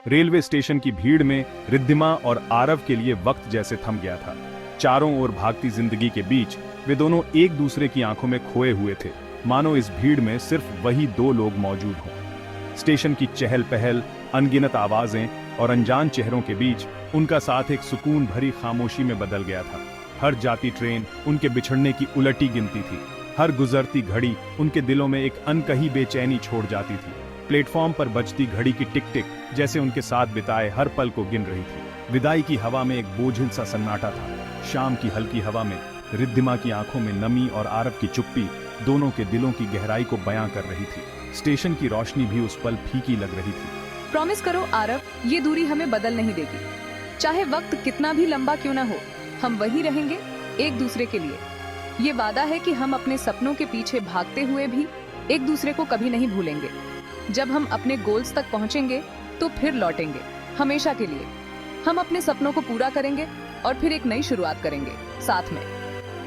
Railway station की भीड़ में रिद्धिमा और आरव के लिए वक्त जैसे थम गया था। चारों ओर भागती जिंदगी के बीच वे दोनों एक दूसरे की आंखों में खोए हुए थे, मानो इस भीड़ में सिर्फ वही दो लोग मौजूद हों। स्टेशन की चहल पहल, अनगिनत आवाजें और अनजान चेहरों के बीच उनका साथ एक सुकून भरी खामोशी में बदल गया था। हर जाती ट्रेन उनके बिछड़ने की उलटी गिनती थी। हर गुजरती घड़ी उनके दिलों में एक अनकही बेचैनी छोड़ जाती थी। प्लेटफॉर्म पर बजती घड़ी की टिक टिक जैसे उनके साथ बिताए हर पल को गिन रही थी। विदाई की हवा में एक बोझिल सा सन्नाटा था। शाम की हल्की हवा में रिद्धिमा की आंखों में नमी और आरव की चुप्पी दोनों के दिलों की गहराई को बयां कर रही थी। स्टेशन की रोशनी भी उस पल फीकी लग रही थी। प्रॉमिस करो आरव, ये दूरी हमें बदल नहीं देगी। चाहे वक्त कितना भी लंबा क्यों ना हो, हम वही रहेंगे एक दूसरे के लिए। ये वादा है कि हम अपने सपनों के पीछे भागते हुए भी एक दूसरे को कभी नहीं भूलेंगे। जब हम अपने गोल्स तक पहुंचेंगे तो फिर लौटेंगे, हमेशा के लिए। हम अपने सपनों को पूरा करेंगे और फिर एक नई शुरुआत करेंगे साथ में।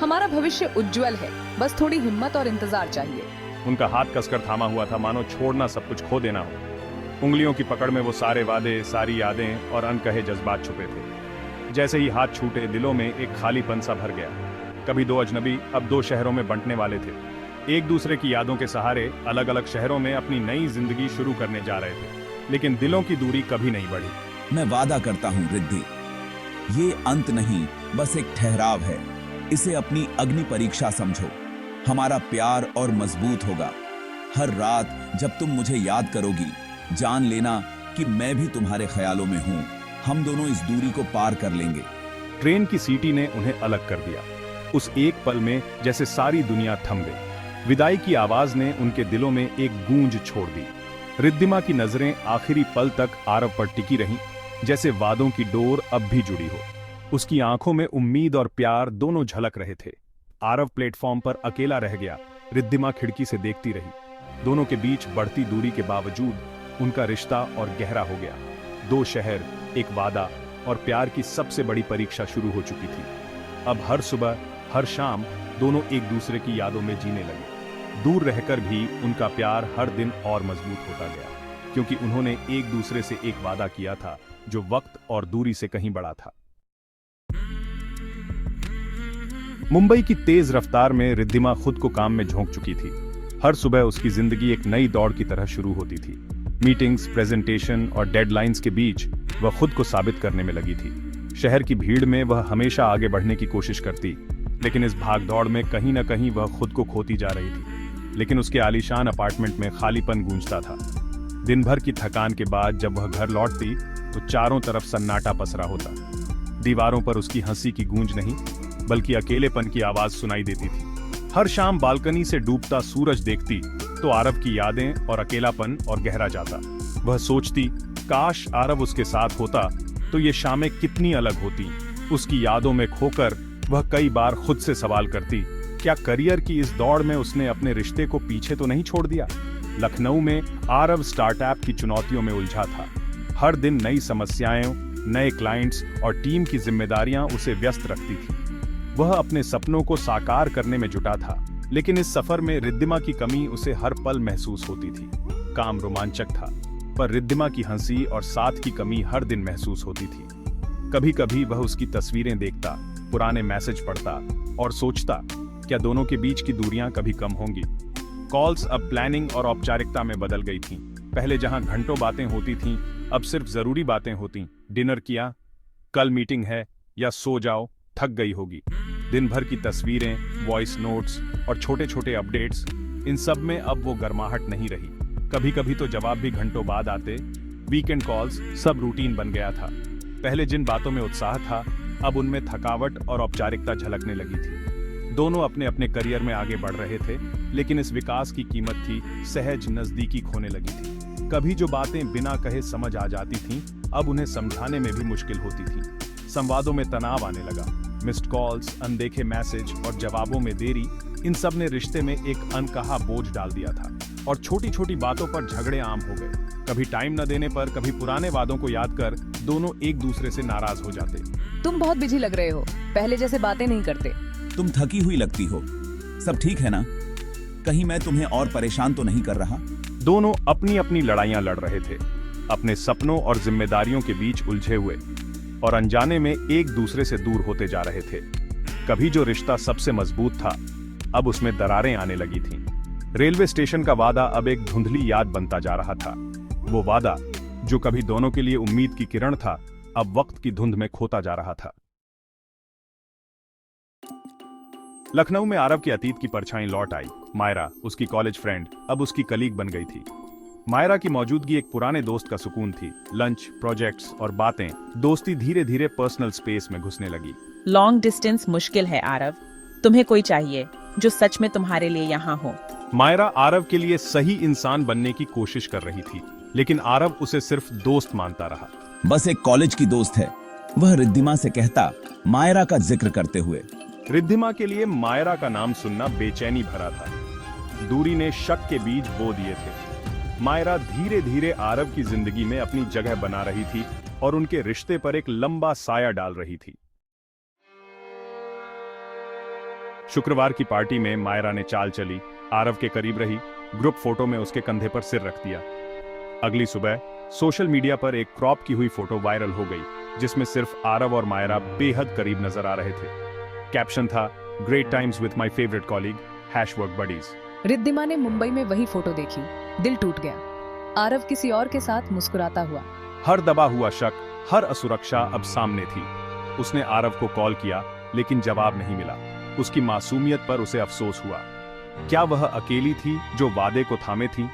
हमारा भविष्य उज्जवल है, बस थोड़ी हिम्मत और इंतजार चाहिए। उनका हाथ कसकर थामा हुआ था, मानो छोड़ना सब कुछ खो देना हो। उंगलियों की पकड़ में वो सारे वादे, सारी यादें और अनकहे जज्बात छुपे थे। जैसे ही हाथ छूटे, दिलों में एक खालीपन सा भर गया। कभी दो अजनबी, अब दो शहरों में बंटने वाले थे। एक दूसरे की यादों के सहारे अलग अलग शहरों में अपनी नई जिंदगी शुरू करने जा रहे थे, लेकिन दिलों की दूरी कभी नहीं बढ़ी। मैं वादा करता हूँ रिद्धि, ये अंत नहीं, बस एक ठहराव है। इसे अपनी अग्नि परीक्षा समझो। हमारा प्यार और मजबूत होगा। हर रात जब तुम मुझे याद करोगी, जान लेना कि मैं भी तुम्हारे ख्यालों में हूँ। हम दोनों इस दूरी को पार कर लेंगे। ट्रेन की सीटी ने उन्हें अलग कर दिया। उस एक पल में जैसे सारी दुनिया थम गई। विदाई की आवाज ने उनके दिलों में एक गूंज छोड़ दी। रिद्धिमा की नजरें आखिरी पल तक आरव पर टिकी रहीं, जैसे वादों की डोर अब भी जुड़ी हो। उसकी आंखों में उम्मीद और प्यार दोनों झलक रहे थे। आरव प्लेटफॉर्म पर अकेला रह गया। रिद्धिमा खिड़की से देखती रही। दोनों के बीच बढ़ती दूरी के बावजूद उनका रिश्ता और गहरा हो गया। दो शहर, एक वादा और प्यार की सबसे बड़ी परीक्षा शुरू हो चुकी थी। अब हर सुबह, हर शाम दोनों एक दूसरे की यादों में जीने लगे। दूर रहकर भी उनका प्यार हर दिन और मजबूत होता गया, क्योंकि उन्होंने एक दूसरे से एक वादा किया था जो वक्त और दूरी से कहीं बड़ा था। मुंबई की तेज रफ्तार में रिद्धिमा खुद को काम में झोंक चुकी थी। हर सुबह उसकी जिंदगी एक नई दौड़ की तरह शुरू होती थी। मीटिंग्स, प्रेजेंटेशन और डेडलाइंस के बीच वह खुद को साबित करने में लगी थी। शहर की भीड़ में वह हमेशा आगे बढ़ने की कोशिश करती, लेकिन इस भागदौड़ में कहीं न कहीं वह खुद को खोती जा रही थी। लेकिन उसके आलीशान अपार्टमेंट में खालीपन गूंजता था। दिन भर की थकान के बाद जब वह घर लौटती तो चारों तरफ सन्नाटा पसरा होता। दीवारों पर उसकी हंसी की गूंज नहीं, बल्कि अकेलेपन की आवाज सुनाई देती थी। हर शाम बालकनी से डूबता सूरज देखती तो आरव की यादें और अकेलापन और गहरा जाता। वह सोचती, काश आरव उसके साथ होता तो ये शामें कितनी अलग होती। उसकी यादों में खोकर वह कई बार खुद से सवाल करती, क्या करियर की इस दौड़ में उसने अपने रिश्ते को पीछे तो नहीं छोड़ दिया। लखनऊ में आरव स्टार्टअप की चुनौतियों में उलझा था। हर दिन नई समस्याएं, नए क्लाइंट्स और टीम की जिम्मेदारियां उसे व्यस्त रखती थी। वह अपने सपनों को साकार करने में जुटा था, लेकिन इस सफर में रिद्धिमा की कमी उसे हर पल महसूस होती थी। काम रोमांचक था, पर रिद्धिमा की हंसी और साथ की कमी हर दिन महसूस होती थी। कभी कभी वह उसकी तस्वीरें देखता, पुराने मैसेज पढ़ता और सोचता, क्या दोनों के बीच की दूरियां कभी कम होंगी। कॉल्स अब प्लानिंग और औपचारिकता में बदल गई थीं। पहले जहां घंटों बातें होती थीं, अब सिर्फ जरूरी बातें होती। डिनर किया, कल मीटिंग है, या सो जाओ, थक गई होगी। दिन भर की तस्वीरें, वॉइस नोट्स और छोटे छोटे अपडेट्स, इन सब में अब वो गर्माहट नहीं रही। कभी कभी तो जवाब भी घंटों बाद आते। वीकेंड कॉल्स, सब रूटीन बन गया था। पहले जिन बातों में उत्साह था, अब उनमें थकावट और औपचारिकता झलकने लगी थी। दोनों अपने अपने करियर में आगे बढ़ रहे थे, लेकिन इस विकास की कीमत थी सहज नजदीकी खोने लगी थी। कभी जो बातें बिना कहे समझ आ जाती थीं, अब उन्हें समझाने में भी मुश्किल होती थी। संवादों में तनाव आने लगा। मिस्ड कॉल्स, अनदेखे मैसेज और जवाबों में देरी, इन सब ने रिश्ते में एक अनकहा बोझ डाल दिया था। और छोटी छोटी बातों पर झगड़े आम हो गए। कभी टाइम न देने पर, कभी पुराने वादों को याद कर दोनों एक दूसरे से नाराज हो जाते। तुम बहुत बिजी लग रहे हो, पहले जैसे बातें नहीं करते। तुम थकी हुई लगती हो। सब ठीक है ना? कहीं मैं तुम्हें और परेशान तो नहीं कर रहा? दोनों अपनी अपनी लड़ाइयां लड़ रहे थे। अपने सपनों और जिम्मेदारियों के बीच उलझे हुए और अनजाने में एक दूसरे से दूर होते जा रहे थे। कभी जो रिश्ता सबसे मजबूत था, अब उसमें दरारें आने लगी थीं। रेलवे स्टेशन का वादा अब एक धुंधली याद बनता जा रहा था। वो वादा जो कभी दोनों के लिए उम्मीद की किरण था, अब वक्त की धुंध में खोता जा रहा था। लखनऊ में आरव के अतीत की परछाई लौट आई। मायरा, उसकी कॉलेज फ्रेंड, अब उसकी कलीग बन गई थी। मायरा की मौजूदगी एक पुराने दोस्त का सुकून थी। लंच, प्रोजेक्ट्स और बातें, दोस्ती धीरे धीरे पर्सनल स्पेस में घुसने लगी। लॉन्ग डिस्टेंस मुश्किल है आरव। तुम्हें कोई चाहिए जो सच में तुम्हारे लिए यहाँ हो। मायरा आरव के लिए सही इंसान बनने की कोशिश कर रही थी, लेकिन आरव उसे सिर्फ दोस्त मानता रहा। बस एक कॉलेज की दोस्त है, वह रिद्धिमा से कहता, मायरा का जिक्र करते हुए। रिद्धिमा के लिए मायरा का नाम सुनना बेचैनी भरा था। दूरी ने शक के बीज बो दिए थे। मायरा धीरे धीरे आरव की जिंदगी में अपनी जगह बना रही थी और उनके रिश्ते पर एक लंबा साया डाल रही थी। शुक्रवार की पार्टी में मायरा ने चाल चली, आरव के करीब रही, ग्रुप फोटो में उसके कंधे पर सिर रख दिया। अगली सुबह सोशल मीडिया पर एक क्रॉप की हुई फोटो वायरल हो गई, जिसमें सिर्फ आरव और मायरा बेहद करीब नजर आ रहे थे। कैप्शन था, great times with my favourite colleague, #work buddies. Riddhima ने मुंबई में वही फोटो देखी, दिल टूट गया। आरव किसी और के साथ मुस्कुराता हुआ। हर दबा हुआ शक, हर असुरक्षा अब सामने थी। उसने आरव को कॉल किया, लेकिन जवाब नहीं मिला। उसकी मासूमियत पर उसे अफसोस हुआ। क्या वह अकेली थी जो वादे को थामे थी?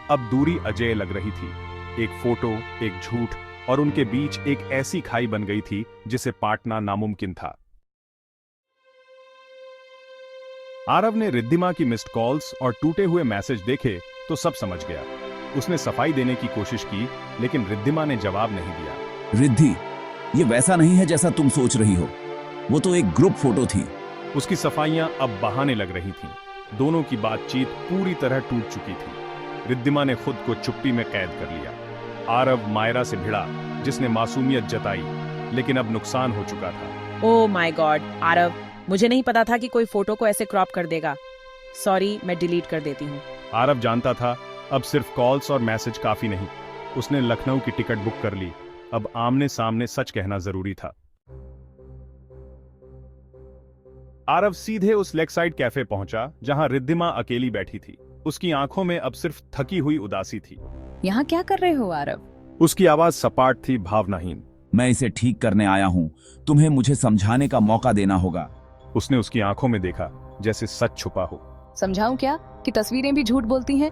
अब दूरी अजेय लग रही थी। एक फोटो, एक झूठ और उनके बीच एक ऐसी खाई बन गई थी जिसे पाटना नामुमकिन था। आरव ने रिद्धिमा की मिस्ड कॉल्स और टूटे हुए मैसेज देखे तो सब समझ गया। उसने सफाई देने की कोशिश की, लेकिन रिद्धिमा ने जवाब नहीं दिया। रिद्धि, ये वैसा नहीं है जैसा तुम सोच रही हो। वो तो एक ग्रुप फोटो थी। उसकी सफाइयां अब बहाने लग रही थीं। दोनों की बातचीत पूरी तरह टूट चुकी थी। रिद्धिमा ने खुद को चुप्पी में कैद कर लिया। आरव मायरा से भिड़ा, जिसने मासूमियत जताई, लेकिन अब नुकसान हो चुका था। ओह माय गॉड आरव, मुझे नहीं पता था कि कोई फोटो को ऐसे क्रॉप कर देगा। सॉरी, मैं डिलीट कर देती हूँ। आरव जानता था अब सिर्फ कॉल्स और मैसेज काफी नहीं। उसने लखनऊ की टिकट बुक कर ली। अब आमने सामने सच कहना जरूरी था। आरव सीधे उस लेक साइड कैफे पहुंचा जहां रिद्धिमा अकेली बैठी थी। उसकी आंखों में अब सिर्फ थकी हुई उदासी थी। यहाँ क्या कर रहे हो आरव? उसकी आवाज सपाट थी, भावनाहीन। मैं इसे ठीक करने आया हूँ, तुम्हें मुझे समझाने का मौका देना होगा। उसने उसकी आंखों में देखा, जैसे सच छुपा हो। समझाऊं क्या कि तस्वीरें भी झूठ बोलती हैं?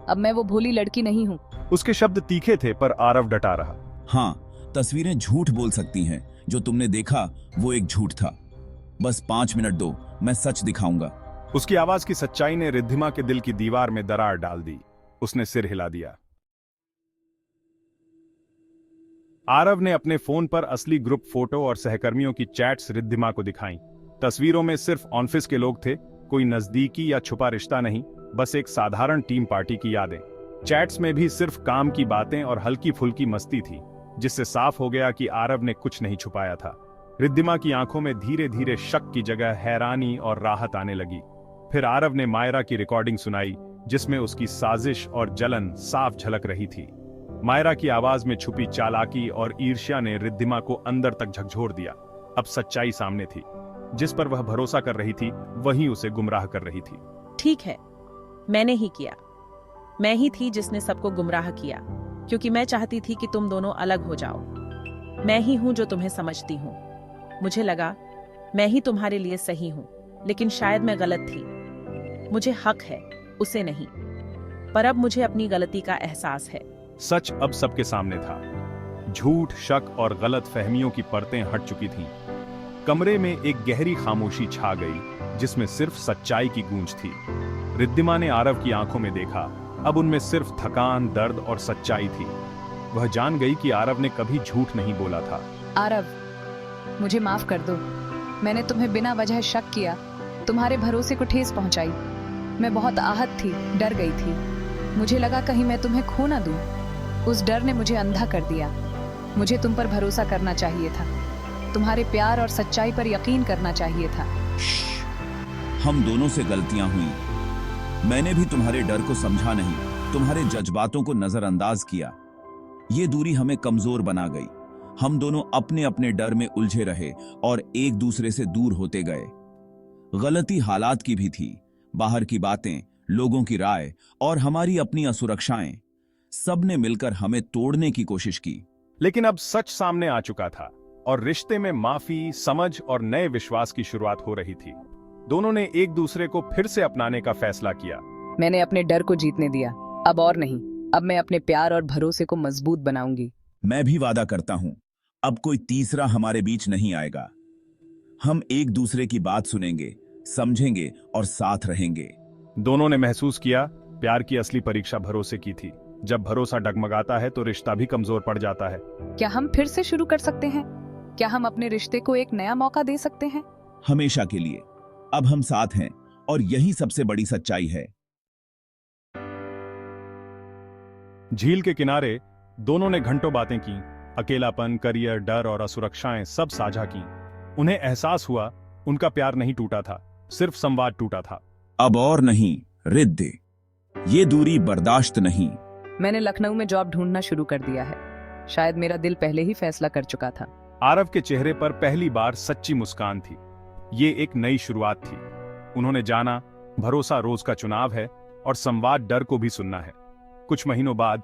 अब मैं वो भोली लड़की नहीं हूँ। उसके शब्द तीखे थे, पर आरव डटा रहा। हाँ, तस्वीरें झूठ बोल सकती हैं। जो तुमने देखा वो एक झूठ था। बस 5 मिनट दो, मैं सच दिखाऊंगा। उसकी आवाज की सच्चाई ने रिद्धिमा के दिल की दीवार में दरार डाल दी। उसने सिर हिला दिया। आरव ने अपने फोन पर असली ग्रुप फोटो और सहकर्मियों की चैट्स रिद्धिमा को दिखाईं। तस्वीरों में सिर्फ ऑफिस के लोग थे, कोई नजदीकी या छुपा रिश्ता नहीं, बस एक साधारण टीम पार्टी की यादें। चैट्स में भी सिर्फ काम की बातें और हल्की फुल्की मस्ती थी, जिससे साफ हो गया कि आरव ने कुछ नहीं छुपाया था। रिद्धिमा की आंखों में धीरे धीरे शक की जगह हैरानी और राहत आने लगी। फिर आरव ने मायरा की रिकॉर्डिंग सुनाई, जिसमें उसकी साजिश और जलन साफ झलक रही थी। मायरा की आवाज में छुपी चालाकी और ईर्ष्या ने रिद्धिमा को अंदर तक झकझोर दिया। अब सच्चाई सामने थी। जिस पर वह भरोसा कर रही थी, वही उसे गुमराह कर रही थी। ठीक है, मैंने ही किया। मैं ही थी जिसने सबको गुमराह किया, क्योंकि मैं चाहती थी कि तुम दोनों अलग हो जाओ। मैं ही हूं जो तुम्हें समझती हूँ। मुझे लगा मैं ही तुम्हारे लिए सही हूँ, लेकिन शायद मैं गलत थी। मुझे हक है, उसे नहीं। पर अब मुझे अपनी गलती का एहसास है। सच अब सबके सामने था। झूठ, शक और गलत फहमियों की परतें हट चुकी थीं। कमरे में एक गहरी खामोशी छा गई, जिसमें सिर्फ सच्चाई की गूंज थी। रिद्धिमा ने आरव की आंखों में देखा। अब उनमें सिर्फ थकान, दर्द और सच्चाई थी। वह जान गई कि आरव ने कभी झूठ नहीं बोला था। आरव, मुझे माफ कर दो। मैंने तुम्हें बिना वजह शक किया, तुम्हारे भरोसे को ठेस पहुंचाई। मैं बहुत आहत थी, डर गई थी। मुझे लगा कहीं मैं तुम्हें खो ना दूं। उस डर ने मुझे अंधा कर दिया। मुझे तुम पर भरोसा करना चाहिए था। तुम्हारे प्यार और सच्चाई पर यकीन करना चाहिए था। हम दोनों से गलतियां हुई। मैंने भी तुम्हारे डर को समझा नहीं, तुम्हारे जज्बातों को नजरअंदाज किया। ये दूरी हमें कमजोर बना गई। हम दोनों अपने अपने डर में उलझे रहे और एक दूसरे से दूर होते गए। गलती हालात की भी थी, बाहर की बातें, लोगों की राय और हमारी अपनी असुरक्षाएं, सबने मिलकर हमें तोड़ने की कोशिश की। लेकिन अब सच सामने आ चुका था और रिश्ते में माफी, समझ और नए विश्वास की शुरुआत हो रही थी। दोनों ने एक दूसरे को फिर से अपनाने का फैसला किया। मैंने अपने डर को जीतने दिया, अब और नहीं। अब मैं अपने प्यार और भरोसे को मजबूत बनाऊंगी। मैं भी वादा करता हूं, अब कोई तीसरा हमारे बीच नहीं आएगा। हम एक दूसरे की बात सुनेंगे, समझेंगे और साथ रहेंगे। दोनों ने महसूस किया, प्यार की असली परीक्षा भरोसे की थी। जब भरोसा डगमगाता है तो रिश्ता भी कमजोर पड़ जाता है। क्या हम फिर से शुरू कर सकते हैं? क्या हम अपने रिश्ते को एक नया मौका दे सकते हैं? हमेशा के लिए। अब हम साथ हैं और यही सबसे बड़ी सच्चाई है। झील के किनारे दोनों ने घंटों बातें की। अकेलापन, करियर, डर और असुरक्षाएं सब साझा की। उन्हें एहसास हुआ उनका प्यार नहीं टूटा था, सिर्फ संवाद टूटा था। अब और नहीं रिद्धि, ये दूरी बर्दाश्त नहीं। मैंने लखनऊ में जॉब ढूंढना शुरू कर दिया है। शायद मेरा दिल पहले ही फैसला कर चुका था। आरव के चेहरे पर पहली बार सच्ची मुस्कान थी। ये एक नई शुरुआत थी। उन्होंने जाना, भरोसा रोज का चुनाव है और संवाद डर को भी सुनना है। कुछ महीनों बाद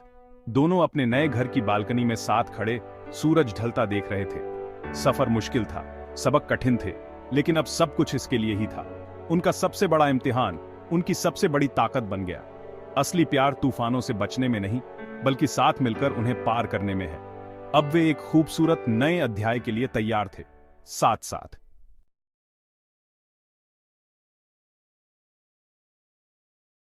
दोनों अपने नए घर की बालकनी में साथ खड़े सूरज ढलता देख रहे थे। सफर मुश्किल था, सबक कठिन थे, लेकिन अब सब कुछ इसके लिए ही था। उनका सबसे बड़ा इम्तिहान उनकी सबसे बड़ी ताकत बन गया। असली प्यार तूफानों से बचने में नहीं, बल्कि साथ मिलकर उन्हें पार करने में है। अब वे एक खूबसूरत नए अध्याय के लिए तैयार थे, साथ साथ।